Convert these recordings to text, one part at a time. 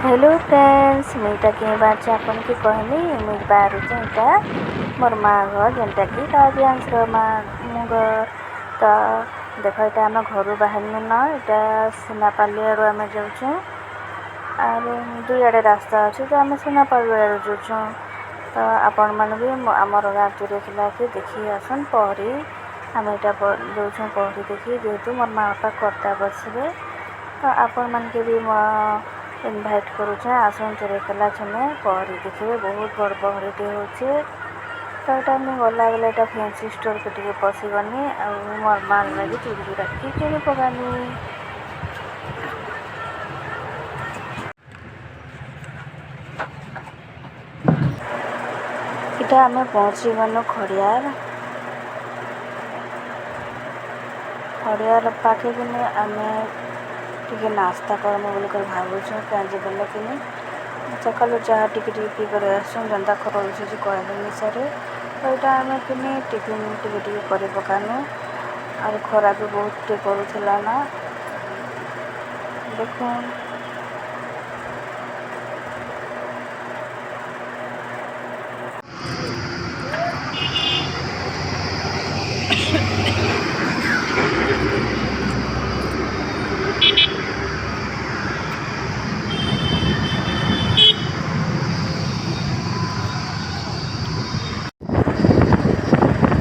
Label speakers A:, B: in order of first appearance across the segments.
A: Hello friends मुझा कि बात आपन की कहनी मुझ बाहर इटा मोर माँ घर जेनटा कि काव्यांश माँ घर तो देख यहाँ आम घर बाहर न यहाँ सुनापाली आड़ आम जाऊँ और दुई आड़े रास्ता अच्छे तो आम सुनापाली आड़ जाऊँ तो आपण मैंने भी आमर गाँव कि देखी आसन पहरी आम यहाँ जाऊँ पहरी देखी जेहेतु मोर माँ बापा कर्ता बसवे तो आपण मान के भी इनभाइट करुचे आसन चुरेकला छने पहरी देखिए बहुत बड़ पहरीटे होचे तो यहाँ मुझे गला बेले यहाँ फैंसी स्टोर के टे पशिगनी मोर माल लगे चूड़ी चूड़ा कि किणी पकानी इटा आम पहुँची गलु खड़ियार पाखे कि आम टे नास्ता करमु बोलिक भावुँ क्या बोल कि सकालू चाह टिके पी कर आसुँ जनता खरोचे कहले अनुसार तो यहाँ आम कि टिफिन टिके कर पकानु और खरा भी बहुत करूला ना देख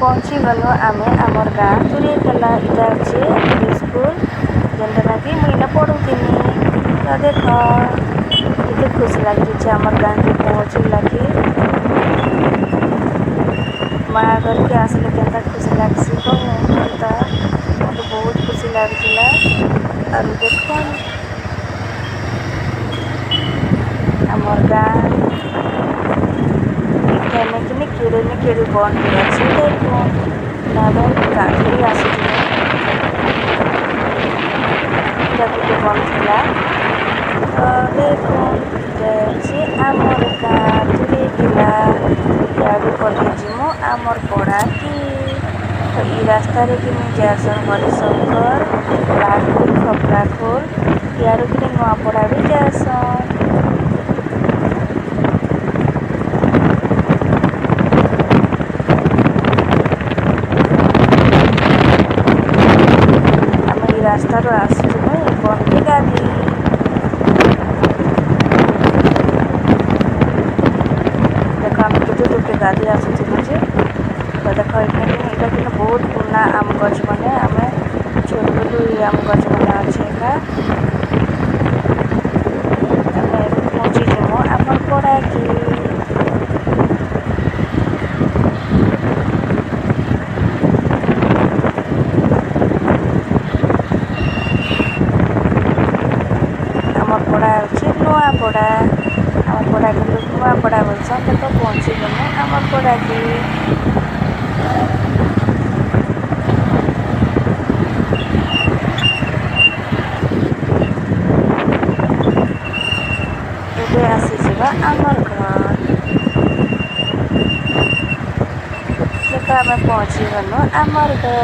A: पहुँची गलु आम आमर गाँ तुरेकला इटा अच्छे स्कूल जेनटा कि मुझे पढ़ुनी तो देख ये खुशी लगे आमर गाँव के पहुँच लगे माँ घर के आसले के खुशी लगसी कहता मत बहुत खुशी लगुला और देख आमर गाँ कि केड़े बंद अच्छे देखो ना गाँधी आसूले गोटे बंद था तो देखो आमर गाँ तुरेकला इे पटे जीमु आमर पड़ा कि तो ये रास्तार कि जासन हरिशंकर लालपुर खपराखोल यार कि नुआपड़ा भी जासन रास्तार आसुँ बंदे गाड़ी देख आम के गाड़ी आसुचे तो देख यहाँ कि बहुत पुराना आम गच मैंने आम छोटू आम गच मैंने अच्छे पहुँची जीमु आम पड़ा कि नुआपड़ा आम पड़ा कि नुआपड़ा बोलसन तो पहुँची गलु आम पड़ा कि आसी आमर घर आम पहुँची गलु आमर घर।